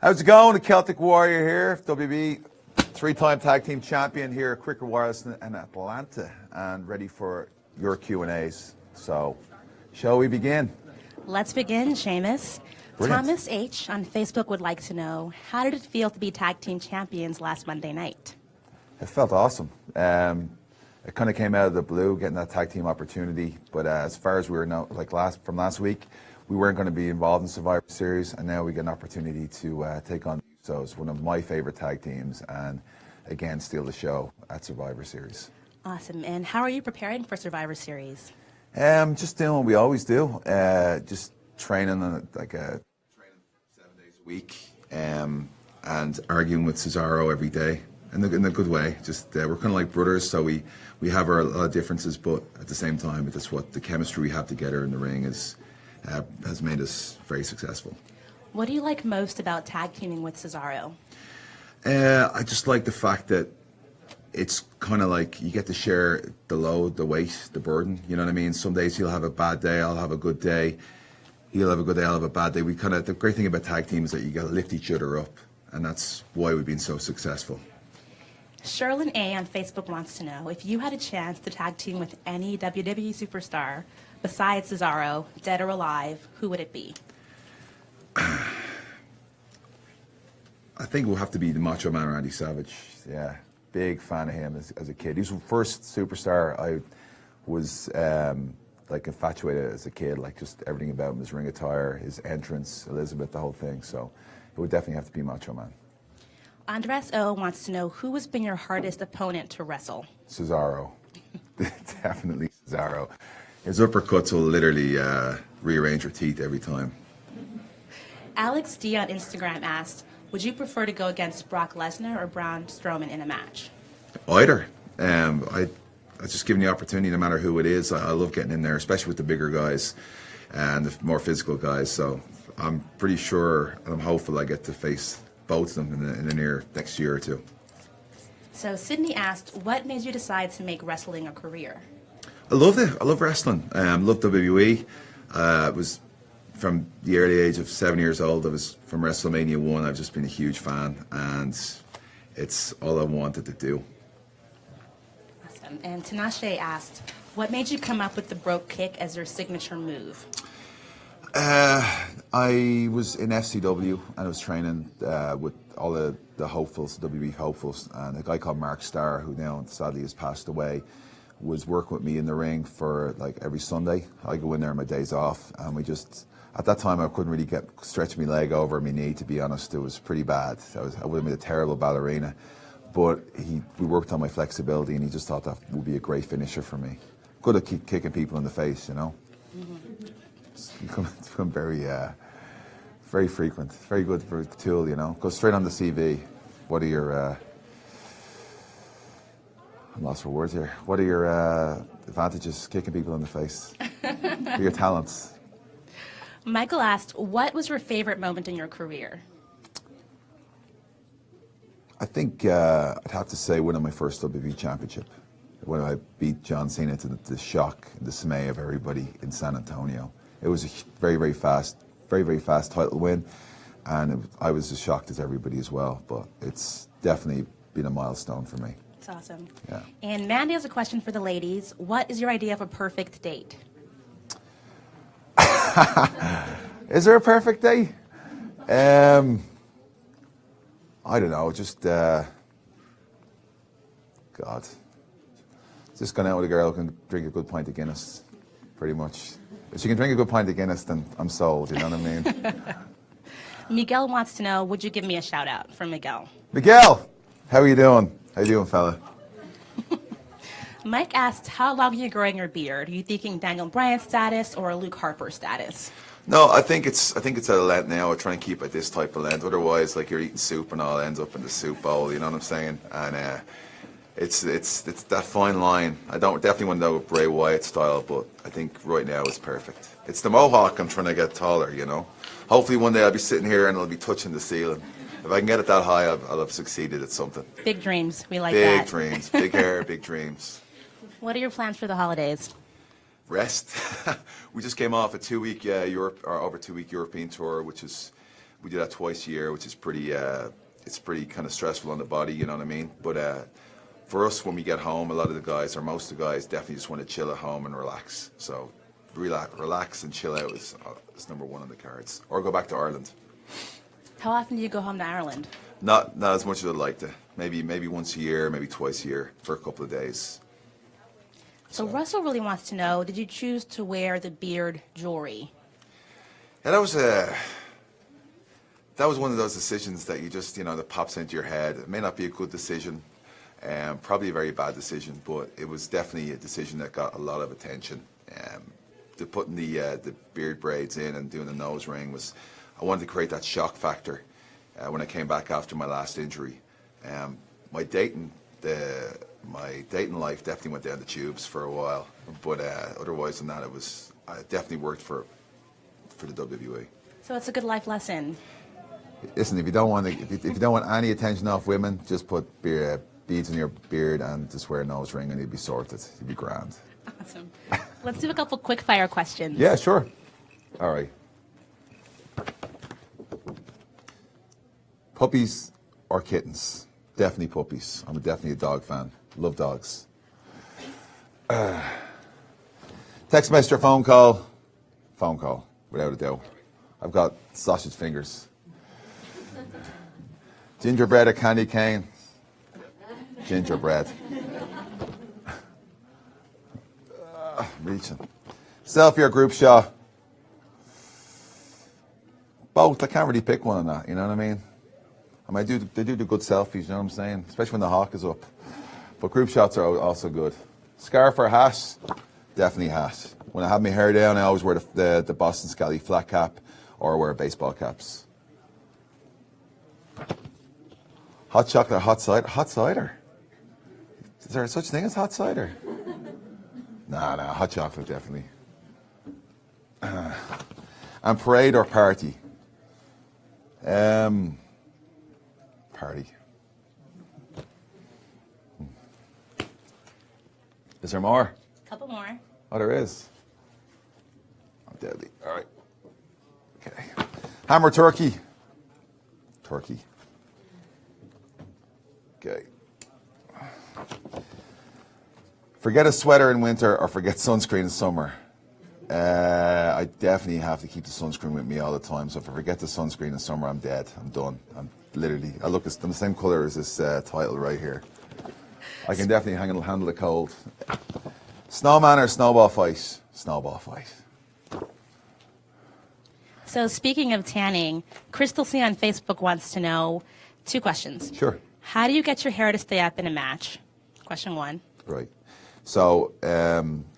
How's it going? The Celtic Warrior here, WB three-time tag team champion here at Quickfire Questions in Atlanta, and ready for your Q&As. So, shall we begin? Let's begin, Sheamus. Brilliant. Thomas H. on Facebook would like to know, how did it feel to be tag team champions last Monday night? It felt awesome. It kind of came out of the blue, getting that tag team opportunity. But as far as we were from last week, we weren't going to be involved in Survivor Series, and now we get an opportunity to take on the Usos, one of my favorite tag teams, and again steal the show at Survivor Series. Awesome. And how are you preparing for Survivor Series? Just doing what we always do. Just training 7 days a week, and arguing with Cesaro every day in a good way. Just we're kind of like brothers, so we have a lot of differences, but at the same time, it's what the chemistry we have together in the ring has made us very successful. What do you like most about tag teaming with Cesaro? I just like the fact that it's kind of like you get to share the load, the weight, the burden. You know what I mean? Some days he'll have a bad day, I'll have a good day. He'll have a good day, I'll have a bad day. The great thing about tag team is that you got to lift each other up, and that's why we've been so successful. Sherlyn A. on Facebook wants to know, if you had a chance to tag team with any WWE superstar besides Cesaro, dead or alive, who would it be? I think it will have to be the Macho Man, Randy Savage. Yeah, big fan of him as a kid. He was the first superstar I was infatuated as a kid. Like just everything about him, his ring attire, his entrance, Elizabeth, the whole thing. So it would definitely have to be Macho Man. Andres O. wants to know, who has been your hardest opponent to wrestle? Cesaro. Definitely Cesaro. His uppercuts will literally rearrange your teeth every time. Alex D. on Instagram asked, would you prefer to go against Brock Lesnar or Braun Strowman in a match? Either. I just given the opportunity, no matter who it is. I love getting in there, especially with the bigger guys and the more physical guys. So I'm pretty sure, and I'm hopeful I get to face both of them in the near next year or two. So Sydney asked, what made you decide to make wrestling a career? I loved it. I love wrestling. Love WWE. It was from the early age of 7 years old. I was from WrestleMania 1. I've just been a huge fan, and it's all I wanted to do. Awesome. And Tinashe asked, what made you come up with the brogue kick as your signature move? I was in FCW, and I was training with all the hopefuls, WWE hopefuls, and a guy called Mark Starr, who now sadly has passed away, was working with me in the ring for like every Sunday. I go in there on my days off, and we just, at that time I couldn't really stretch my leg over my knee, to be honest. It was pretty bad. I would have been a terrible ballerina, but we worked on my flexibility, and he just thought that would be a great finisher for me. Good at kicking people in the face, you know. Mm-hmm. It's become very frequent. Very good for a tool, you know. Go straight on the CV. What are your I'm lost for words here. What are your advantages kicking people in the face? What are your talents? Michael asked, what was your favorite moment in your career? I think I'd have to say winning my first WWE championship. When I beat John Cena, to the shock and dismay of everybody in San Antonio. It was a very, very fast title win, and I was as shocked as everybody as well. But it's definitely been a milestone for me. It's awesome. Yeah. And Mandy has a question for the ladies. What is your idea of a perfect date? Is there a perfect date? I don't know. Just God. Just going out with a girl who can drink a good pint of Guinness, pretty much. If she can drink a good pint of Guinness, then I'm sold, you know what I mean? Miguel wants to know, would you give me a shout out from Miguel? Miguel, how are you doing? How you doing, fella? Mike asked, how long are you growing your beard? Are you thinking Daniel Bryan status or Luke Harper status? No, I think it's at a length now. I try and keep at this type of length. Otherwise, like, you're eating soup and all ends up in the soup bowl, you know what I'm saying? And it's that fine line. I definitely want to go with Bray Wyatt style, but I think right now it's perfect. It's the mohawk I'm trying to get taller, you know. Hopefully one day I'll be sitting here and I'll be touching the ceiling. If I can get it that high, I'll have succeeded at something. Big dreams. We like that. Big dreams. Big hair, big dreams. What are your plans for the holidays? Rest. We just came off a 2-week over 2-week European tour, which we do that twice a year, which is pretty. It's pretty kind of stressful on the body, you know what I mean? But for us, when we get home, a lot of the guys, or most of the guys, definitely just want to chill at home and relax. So relax and chill out is number one on the cards. Or go back to Ireland. How often do you go home to Ireland? Not as much as I'd like to. Maybe once a year, maybe twice a year for a couple of days. So Russell really wants to know, did you choose to wear the beard jewelry? Yeah, that was one of those decisions that you just, that pops into your head. It may not be a good decision, probably a very bad decision, but it was definitely a decision that got a lot of attention. Putting the beard braids in and doing the nose ring I wanted to create that shock factor when I came back after my last injury. My dating life definitely went down the tubes for a while, but otherwise than that, I definitely worked for the WWE. So it's a good life lesson. Listen, if you don't want any attention off women, just put beads in your beard and just wear a nose ring, and you'll be sorted. You'll be grand. Awesome. Let's do a couple quick-fire questions. Yeah, sure. All right. Puppies or kittens? Definitely puppies. I'm definitely a dog fan. Love dogs. Text message or phone call? Phone call, without a doubt. I've got sausage fingers. Gingerbread or candy cane? Gingerbread. Reaching. Selfie or group shot? Both. I can't really pick one on that, you know what I mean? They do good selfies, you know what I'm saying? Especially when the hawk is up. But group shots are also good. Scarf or hat? Definitely hat. When I have my hair down, I always wear the Boston Scally flat cap or wear baseball caps. Hot chocolate or hot cider? Hot cider? Is there such thing as hot cider? Nah, hot chocolate, definitely. And parade or party? Party. Is there more? Couple more. Oh, there is. I'm deadly. All right. Okay. Ham or turkey? Turkey. Okay. Forget a sweater in winter or forget sunscreen in summer? I definitely have to keep the sunscreen with me all the time. So if I forget the sunscreen in summer, I'm dead. I'm done. I'm the same color as this title right here. I can definitely handle the cold. Snowman or snowball fight? Snowball fight. So speaking of tanning, Crystal C on Facebook wants to know 2 questions. Sure. How do you get your hair to stay up in a match? Question 1. Right. So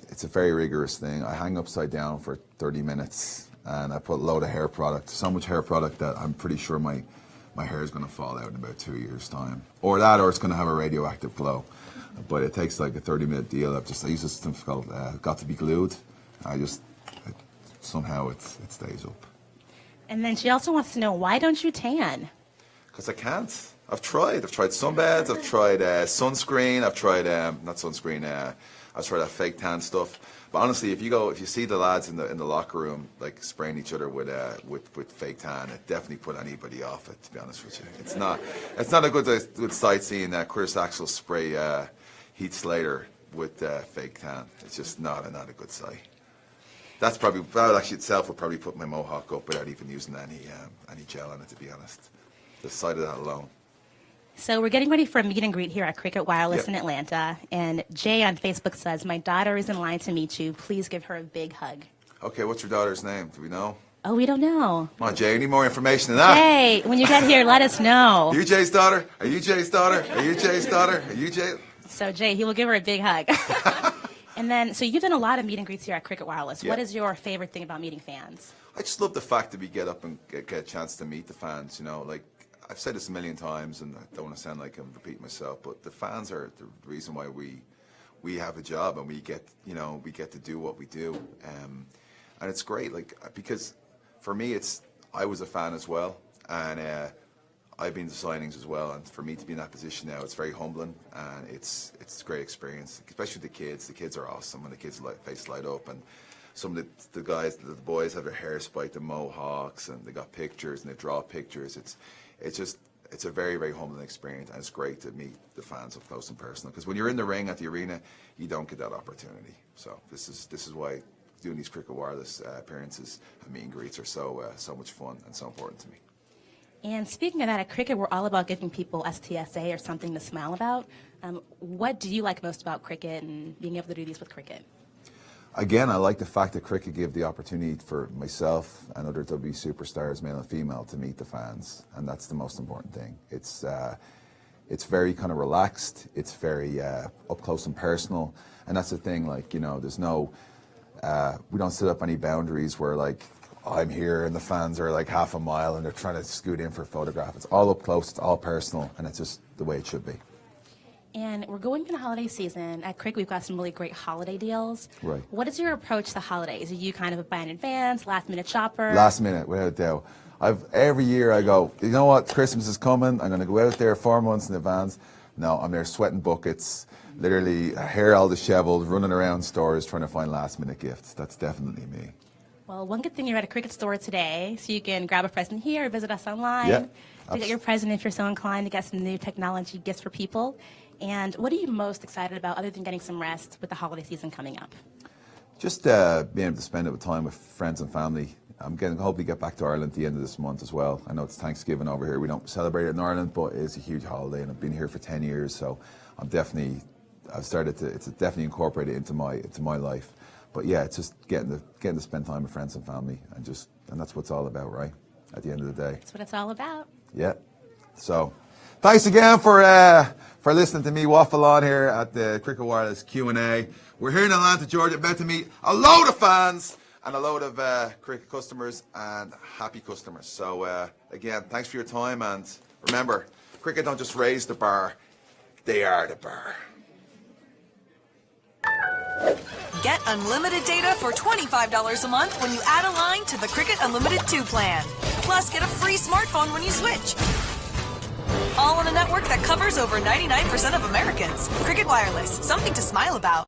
it's a very rigorous thing. I hang upside down for 30 minutes and I put a load of hair product, so much hair product that I'm pretty sure my hair is going to fall out in about 2 years' time. Or it's going to have a radioactive glow. But it takes like a 30-minute deal. I use this system called Got to Be Glued. Somehow it stays up. And then she also wants to know, why don't you tan? Because I can't. I've tried sunbeds, I've tried sunscreen, I've tried not sunscreen, I've tried that fake tan stuff. But honestly, if you see the lads in the locker room like spraying each other with fake tan, it definitely put anybody off it. To be honest with you, it's not a good sight seeing Chris Axel spray Heath Slater with fake tan. It's just not a good sight. That actually itself would probably put my mohawk up without even using any gel on it. To be honest, the sight of that alone. So we're getting ready for a meet and greet here at Cricket Wireless in Atlanta. And Jay on Facebook says, my daughter is in line to meet you. Please give her a big hug. Okay, what's your daughter's name? Do we know? Oh, we don't know. Come on, Jay, I need more information than that. Jay, when you get here, let us know. Are you Jay's daughter? Are you Jay's daughter? Are you Jay's daughter? Are you Jay? So, Jay, he will give her a big hug. And then, so you've done a lot of meet and greets here at Cricket Wireless. Yeah. What is your favorite thing about meeting fans? I just love the fact that we get up and get a chance to meet the fans, like I've said this a million times, and I don't want to sound like I'm repeating myself, but the fans are the reason why we have a job and we get to do what we do, and it's great, because for me I was a fan as well, and I've been to signings as well, and for me to be in that position now, it's very humbling, and it's a great experience, especially with the kids. The kids are awesome, and the kids face light up, and some of the guys, the boys have their hair spiked and mohawks, and they got pictures and they draw pictures. It's a very, very humbling experience, and it's great to meet the fans up close and personal. Because when you're in the ring at the arena, you don't get that opportunity. So this is why doing these Cricket Wireless appearances and meet and greets are so much fun and so important to me. And speaking of that, at Cricket, we're all about giving people STSA or something to smile about. What do you like most about Cricket and being able to do these with Cricket? Again, I like the fact that Cricket gave the opportunity for myself and other WWE superstars, male and female, to meet the fans, and that's the most important thing. It's very kind of relaxed. It's very up close and personal, and that's the thing. Like, you know, there's no, we don't set up any boundaries where like I'm here and the fans are like half a mile and they're trying to scoot in for a photograph. It's all up close. It's all personal, and it's just the way it should be. And we're going into holiday season. At Cricket, we've got some really great holiday deals. Right. What is your approach to holidays? Are you kind of a buy in advance, last minute shopper? Last minute, without a doubt. Every year I go, you know what, Christmas is coming, I'm going to go out there 4 months in advance. No, I'm there sweating buckets, literally hair all disheveled, running around stores trying to find last minute gifts. That's definitely me. Well, one good thing you're at a Cricket store today, so you can grab a present here or visit us online. Yeah, to get your present if you're so inclined to get some new technology gifts for people. And what are you most excited about other than getting some rest with the holiday season coming up? Just being able to spend it with time with friends and family. I'm hoping to get back to Ireland at the end of this month as well. I know it's Thanksgiving over here. We don't celebrate it in Ireland, but it's a huge holiday, and I've been here for 10 years, so it's definitely incorporated into my life. But yeah, it's just getting to spend time with friends and family, and that's what it's all about, right? At the end of the day. That's what it's all about. Yeah. So, thanks again for listening to me waffle on here at the Cricket Wireless Q&A. We're here in Atlanta, Georgia, about to meet a load of fans and a load of Cricket customers and happy customers. So again, thanks for your time, and remember, Cricket don't just raise the bar, they are the bar. Get unlimited data for $25 a month when you add a line to the Cricket Unlimited 2 plan. Plus, get a free smartphone when you switch. All on a network that covers over 99% of Americans. Cricket Wireless, something to smile about.